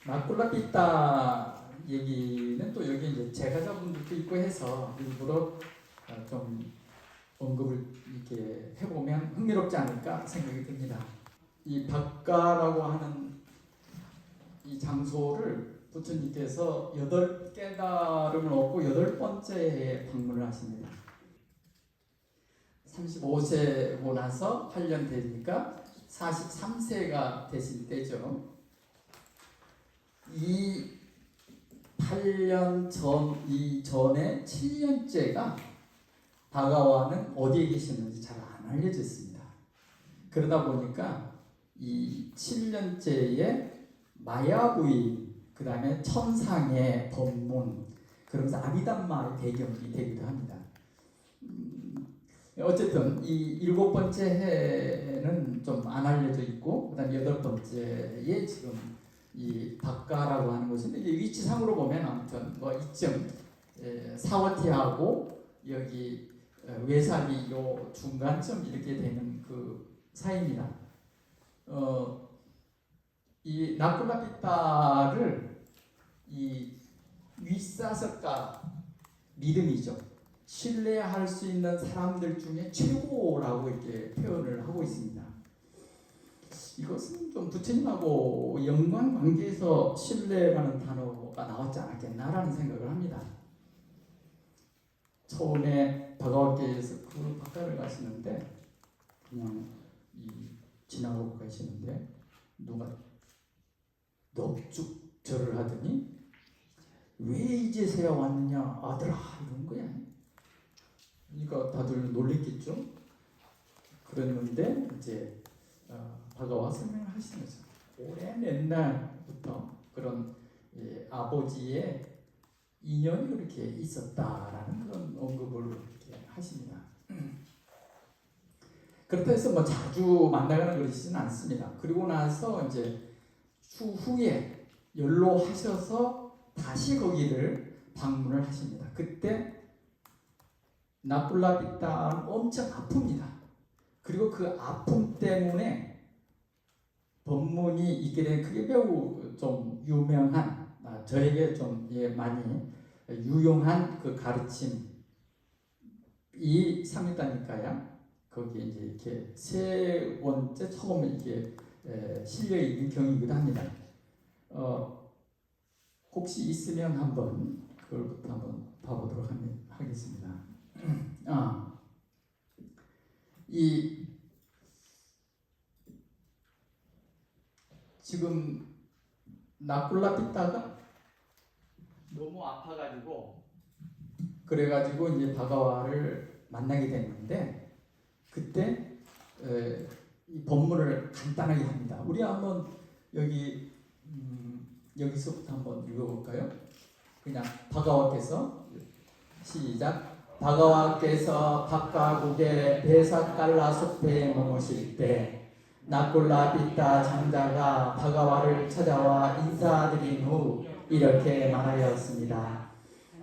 마꿀라피따 얘기는 또 여기 이제 제가자분들도 있고 해서 일부러 좀 언급을 이렇게 해보면 흥미롭지 않을까 생각이 듭니다. 이 박가라고 하는 이 장소를 부처님께서 8깨달음을 얻고 8번째 해에 방문을 하십니다. 35세고 나서 8년 되니까 43세가 되실 때죠. 이 8년 이전에 7년째가 바가와는 어디에 계시는지 잘 안 알려져 있습니다. 그러다 보니까 이 7년째에 마야부인, 그 다음에 천상의 법문, 그러면서 아비담마의 배경이 되기도 합니다. 어쨌든 이 7번째 해는 좀 안 알려져 있고, 그 다음에 8번째에 지금 이 박가라고 하는 곳인데, 위치상으로 보면 아무튼 뭐 이쯤 사워티하고 여기 외사리 요 중간쯤 이렇게 되는 그 사이입니다. 이 나쿨라피따를 이 위사석가 믿음이죠. 신뢰할 수 있는 사람들 중에 최고라고 이렇게 표현을 하고 있습니다. 이것은 좀 부처님하고 연관 관계에서 신뢰라는 단어가 나왔지 않았겠나라는 생각을 합니다. 처음에 바가와께에서 그 바깥을 가시는데 그냥 지나가고 가시는데 누가 넙죽절을 하더니 왜 이제서야 왔느냐 아들아 이런 거야. 그러니까 다들 놀랬겠죠. 그랬는데 이제 바가와 설명을 하시는 거죠. 오랜 옛날부터 그런 아버지의 인연이 그렇게 있었다라는 그런 언급을 이렇게 하십니다. 그렇다 해서 뭐 자주 만나가는 그러시지는 않습니다. 그리고 나서 이제 추후에 연로하셔서 다시 거기를 방문을 하십니다. 그때 나쿨라피따는 엄청 아픕니다. 그리고 그 아픔 때문에 법문이 있게 된 그게 매우 좀 유명한 저에게 좀 많이 유용한 그 가르침이 삼위다니까야 거기에 이제 이렇게 세 번째 처음에 이렇게 실려 있는 경이기도 합니다. 혹시 있으면 한번 그걸부터 한번 봐보도록 하겠습니다. 지금 나쿨라피따가 너무 아파가지고 그래가지고 이제 바가와를 만나게 됐는데 그때 이 법문을 간단하게 합니다. 우리 한번 여기서부터 한번 읽어볼까요? 그냥 바가와께서 시작. 바가와께서 박가국의 베사깔라 숲에 머무실 때 나쿨라피따 장자가 바가와를 찾아와 인사드린 후 이렇게 말하였습니다.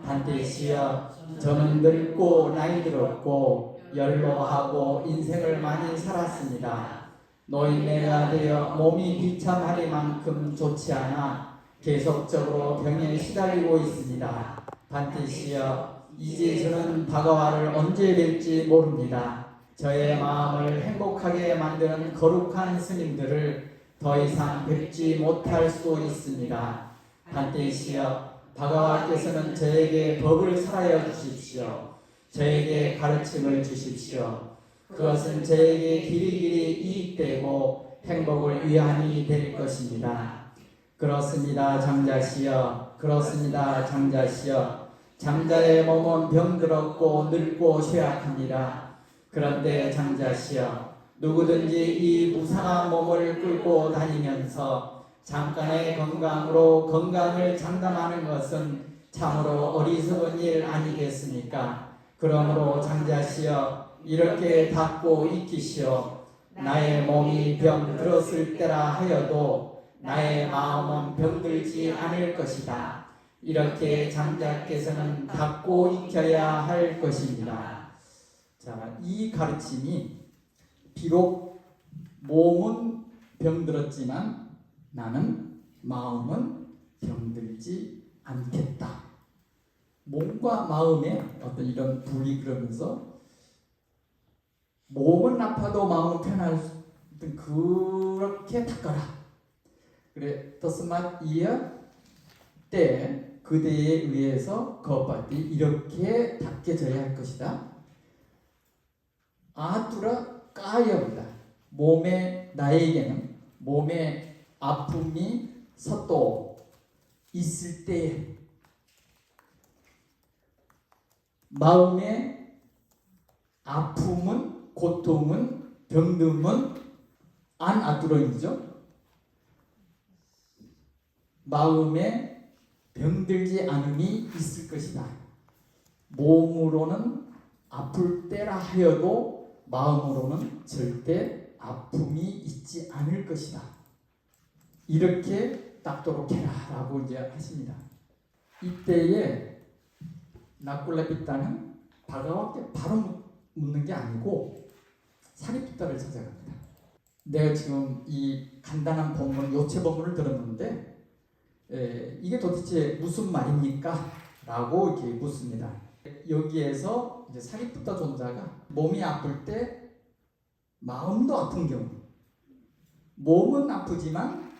반드시여 저는 늙고 나이 들었고 연로하고 인생을 많이 살았습니다. 노인네가 되어 몸이 비참하리만큼 좋지 않아 계속적으로 병에 시달리고 있습니다. 반드시여 이제 저는 바가와를 언제 뵐지 모릅니다. 저의 마음을 행복하게 만드는 거룩한 스님들을 더 이상 뵙지 못할 수 있습니다. 반드시여 바가와께서는 저에게 법을 설하여 주십시오. 저에게 가르침을 주십시오. 그것은 저에게 길이길이 이익되고 행복을 위함이 될 것입니다. 그렇습니다 장자시여. 그렇습니다 장자시여. 장자의 몸은 병들었고 늙고 쇠약합니다. 그런데 장자시여 누구든지 이 무상한 몸을 끌고 다니면서 잠깐의 건강으로 건강을 장담하는 것은 참으로 어리석은 일 아니겠습니까? 그러므로 장자시여 이렇게 닫고 익히시오. 나의 몸이 병들었을 때라 하여도 나의 마음은 병들지 않을 것이다. 이렇게 장자께서는 닫고 익혀야 할 것입니다. 자, 이 가르침이 비록 몸은 병들었지만 나는 마음은 병들지 않겠다. 몸과 마음의 어떤 이런 분리 그러면서 몸은 아파도 마음은 편할 수 그렇게 닦아라. 그래 ত스맛 이어 때 그대에 의해서 거pad이 이렇게 닦여져야 할 것이다. 아뚜라 까여입니다. 나에게는 몸에 아픔이 서또 있을 때 마음의 아픔은 고통은 병듦은 안 아뚜러이죠. 마음에 병들지 않음이 있을 것이다. 몸으로는 아플 때라 하여도 마음으로는 절대 아픔이 있지 않을 것이다. 이렇게 닦도록 해라 라고 이제 하십니다. 이때에 나쿨라비타는 바가와께 바로 묻는 게 아니고 사리푸타를 찾아갑니다. 내가 지금 이 간단한 본문, 요체 본문을 들었는데 이게 도대체 무슨 말입니까? 라고 이렇게 묻습니다. 여기에서 이제 사리푸타 존자가 몸이 아플 때 마음도 아픈 경우, 몸은 아프지만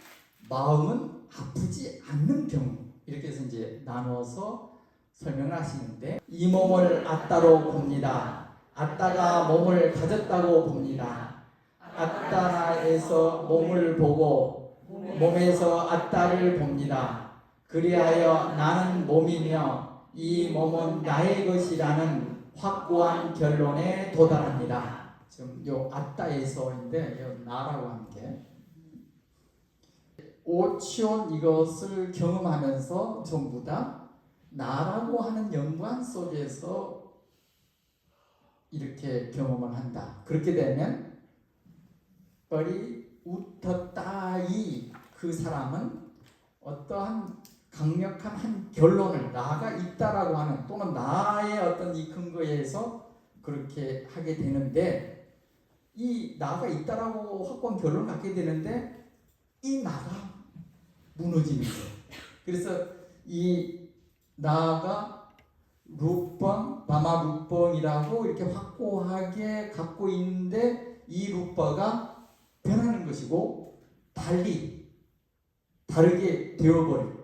마음은 아프지 않는 경우, 이렇게 해서 이제 나눠서 설명을 하시는데, 이 몸을 아따로 봅니다. 아따가 몸을 가졌다고 봅니다. 아따에서 몸을 보고 몸에서 아따를 봅니다. 그리하여 나는 몸이며 이 몸은 나의 것이라는 확고한 결론에 도달합니다. 지금 요 아따에서인데 요 나라고 하는 게 오치온 이것을 경험하면서 전부 다 나라고 하는 연관 속에서 이렇게 경험을 한다. 그렇게 되면 뻘이 웃었다이 그 사람은 어떠한 강력한 한 결론을 나가 있다라고 하는 또는 나의 어떤 이 근거에서 그렇게 하게 되는데, 이 나가 있다라고 확고한 결론을 갖게 되는데 이 나가 무너지는 거예요. 그래서 이 나가 루뻥, 바마 루뻥이라고 이렇게 확고하게 갖고 있는데 이 루빠가 변하는 것이고 다르게 되어버려요.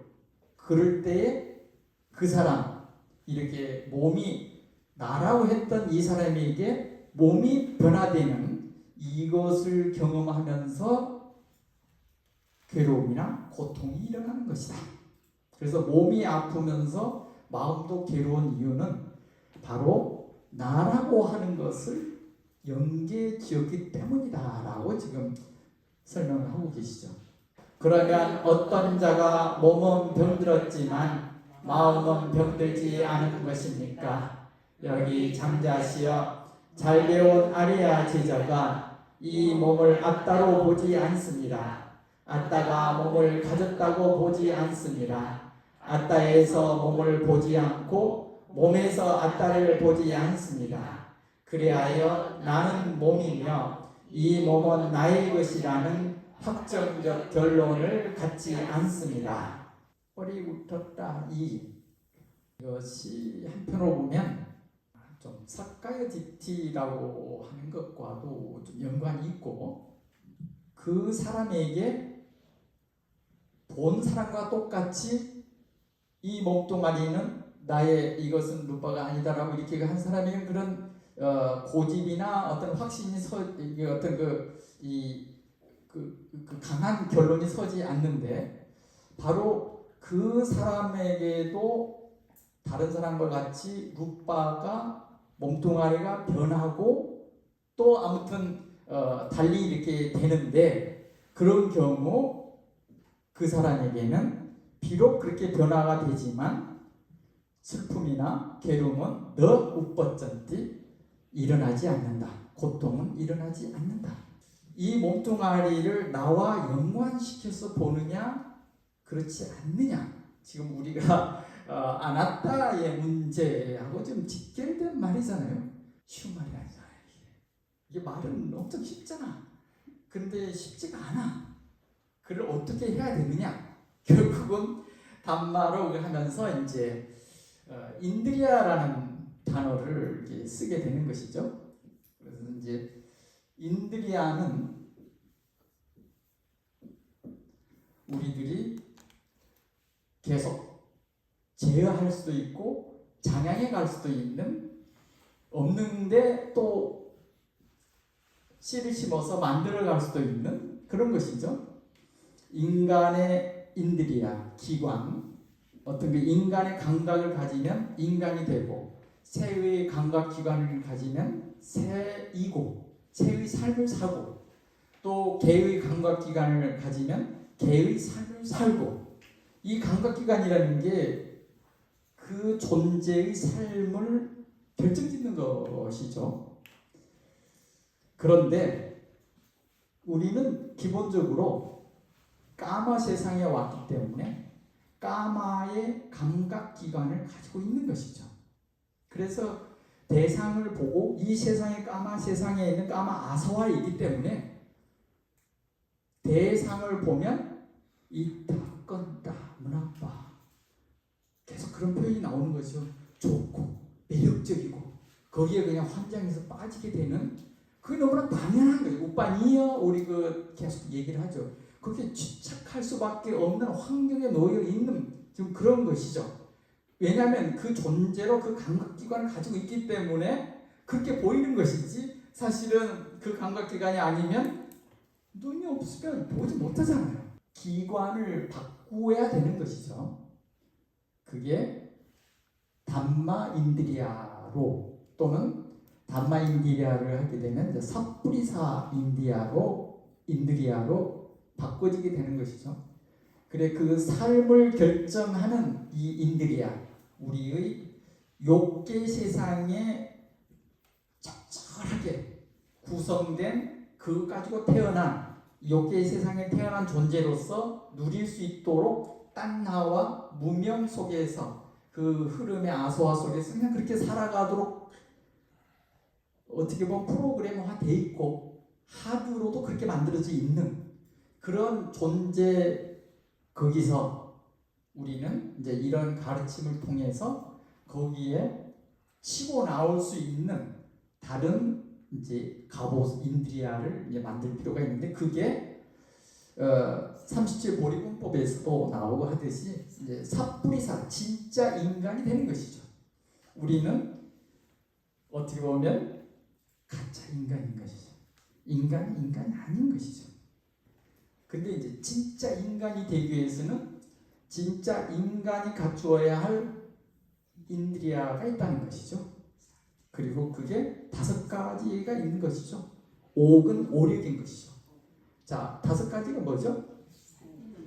그럴 때에 그 사람, 이렇게 몸이 나라고 했던 이 사람에게 몸이 변화되는 이것을 경험하면서 괴로움이나 고통이 일어나는 것이다. 그래서 몸이 아프면서 마음도 괴로운 이유는 바로 나라고 하는 것을 연계지었기 때문이다 라고 지금 설명을 하고 계시죠. 그러면 어떤 자가 몸은 병들었지만 마음은 병들지 않은 것입니까? 여기 장자시여, 잘 배운 아리아 제자가 이 몸을 아따로 보지 않습니다. 아따가 몸을 가졌다고 보지 않습니다. 아따에서 몸을 보지 않고 몸에서 아따를 보지 않습니다. 그리하여 나는 몸이며 이 몸은 나의 것이라는 확정적 결론을 갖지 않습니다. 뻘이 웃었다. 이것이 한편으로 보면 좀 사카야 디티라고 하는 것과도 좀 연관이 있고, 그 사람에게 본 사람과 똑같이 이 몸뚱아리는 나의, 이것은 루빠가 아니다라고 이렇게 한 사람에게는 그런 고집이나 어떤 확신이 어떤 그 강한 결론이 서지 않는데, 바로 그 사람에게도 다른 사람과 같이 루빠가 몸뚱아리가 변하고 또 아무튼 달리 이렇게 되는데, 그런 경우 그 사람에게는 비록 그렇게 변화가 되지만 슬픔이나 괴로움은 너 우뻗전띠 일어나지 않는다. 고통은 일어나지 않는다. 이 몸뚱아리를 나와 연관시켜서 보느냐 그렇지 않느냐, 지금 우리가 아나타의 문제하고 좀 직결된 말이잖아요. 쉬운 말이 아니잖아요. 이게 말은 엄청 쉽잖아. 근데 쉽지가 않아. 그걸 어떻게 해야 되느냐? 결국은 단마로 하면서 이제 인드리아라는 단어를 이렇게 쓰게 되는 것이죠. 그래서 이제 인드리아는 우리들이 계속 제어할 수도 있고 장양해 갈 수도 있는, 없는데 또 씨를 심어서 만들어 갈 수도 있는 그런 것이죠. 인간의 인드리아, 기관, 어떤 그 인간의 감각을 가지면 인간이 되고, 새의 감각 기관을 가지면 새이고, 새의 삶을 사고, 또 개의 감각 기관을 가지면 개의 삶을 살고, 이 감각 기관이라는 게 그 존재의 삶을 결정짓는 것이죠. 그런데 우리는 기본적으로 까마 세상에 왔기 때문에 까마의 감각기관을 가지고 있는 것이죠. 그래서 대상을 보고 이 세상의 까마 세상에 있는 까마 아서와에 있기 때문에 대상을 보면 이따 건따 문아빠 계속 그런 표현이 나오는 거죠. 좋고 매력적이고 거기에 그냥 환장해서 빠지게 되는, 그게 너무나 당연한 거예요. 오빠니요, 우리 계속 얘기를 하죠. 그렇게 집착할 수밖에 없는 환경에 놓여 있는 지금 그런 것이죠. 왜냐하면 그 존재로 그 감각기관을 가지고 있기 때문에 그렇게 보이는 것이지, 사실은 그 감각기관이 아니면 눈이 없으면 보지 못하잖아요. 기관을 바꾸어야 되는 것이죠. 그게 담마인드리아로, 또는 담마인드리아를 하게 되면 이제 삿뿌리사 인드리아로 바꿔지게 되는 것이죠. 그래, 그 삶을 결정하는 이 인드리아, 우리의 욕계 세상에 적절하게 구성된, 그것 가지고 태어난, 욕계 세상에 태어난 존재로서 누릴 수 있도록 땅나와 무명 속에서 그 흐름의 아소화 속에서 그냥 그렇게 살아가도록 어떻게 보면 프로그램화 돼 있고 하드로도 그렇게 만들어져 있는 그런 존재, 거기서 우리는 이제 이런 가르침을 통해서 거기에 치고 나올 수 있는 다른 이제 갑옷 인드리아를 이제 만들 필요가 있는데, 그게 37 보리문법에서도 나오고 하듯이 이제 삿뿌리사, 진짜 인간이 되는 것이죠. 우리는 어떻게 보면 가짜 인간인 것이죠. 인간이 아닌 것이죠. 근데 이제 진짜 인간이 되기 위해서는 진짜 인간이 갖추어야 할 인드리아가 있다는 것이죠. 그리고 그게 5가지가 있는 것이죠. 옥은 오력인 것이죠. 자, 5가지가 뭐죠?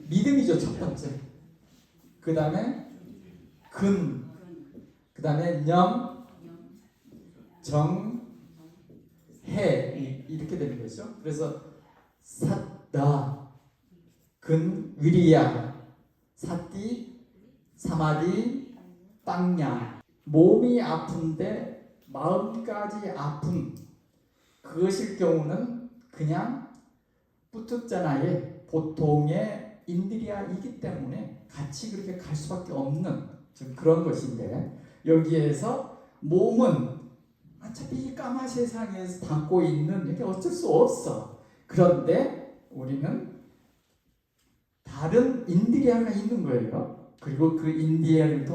믿음이죠, 첫 번째. 그 다음에 근, 그 다음에 념, 정, 해, 이렇게 되는 것이죠. 그래서 삿다, 근, 위리야, 사띠, 사마리, 빵야. 몸이 아픈데 마음까지 아픈 그것일 경우는 그냥 뿌특자나의 보통의 인드리아이기 때문에 같이 그렇게 갈 수밖에 없는 좀 그런 것인데, 여기에서 몸은 어차피 이 까마 세상에서 담고 있는, 이렇게 어쩔 수 없어. 그런데 우리는 다른 인드리아가 있는 거예요. 그리고 그 인드리아를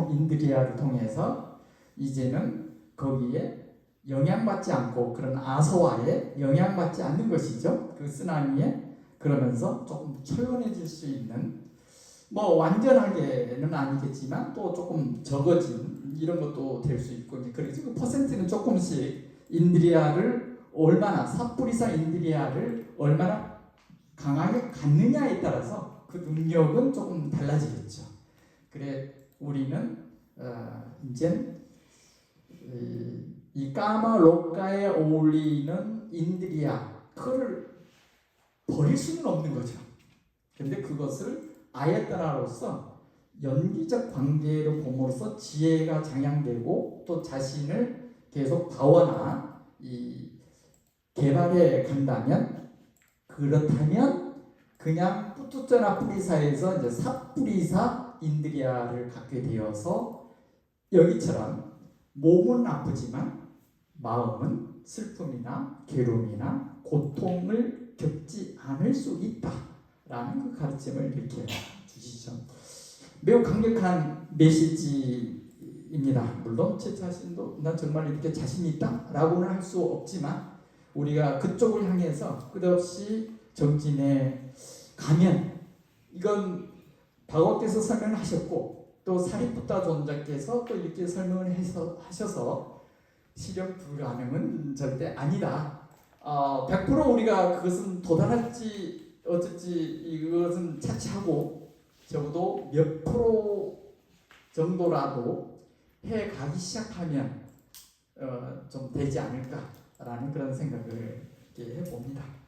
통해서 이제는 거기에 영향받지 않고, 그런 아서와에 영향받지 않는 것이죠. 그 쓰나미에. 그러면서 조금 초연해질 수 있는, 뭐 완전하게는 아니겠지만 또 조금 적어진 이런 것도 될 수 있고, 그래서 그 퍼센트는 조금씩 인드리아를 얼마나, 삿뿌리사 인드리아를 얼마나 강하게 갖느냐에 따라서 그 능력은 조금 달라지겠죠. 그래, 우리는 이제 이 까마 록가에 어울리는 인드리아, 그걸 버릴 수는 없는 거죠. 근데 그것을 아예따라로서 연기적 관계로 봄으로써 지혜가 장양되고 또 자신을 계속 다워나 개발해 간다면, 그렇다면 그냥 뿌뚜쩌나 뿌리사에서 이제 삿뿌리사 인드리아를 갖게 되어서 여기처럼 몸은 아프지만 마음은 슬픔이나 괴로움이나 고통을 겪지 않을 수 있다라는 그 가르침을 이렇게 주시죠. 매우 강력한 메시지입니다. 물론 제 자신도 난 정말 이렇게 자신이 있다라고는 할 수 없지만 우리가 그쪽을 향해서 끝없이 정진해 가면 이건 바가워께서 설명하셨고 또 사리푸타 존자께서 또 이렇게 설명을 하셔서 실현 불가능은 절대 아니다. 100% 우리가 그것은 도달할지 어쩔지 이것은 차치하고 적어도 몇 프로 정도라도 해 가기 시작하면 좀 되지 않을까라는 그런 생각을 이렇게 해봅니다.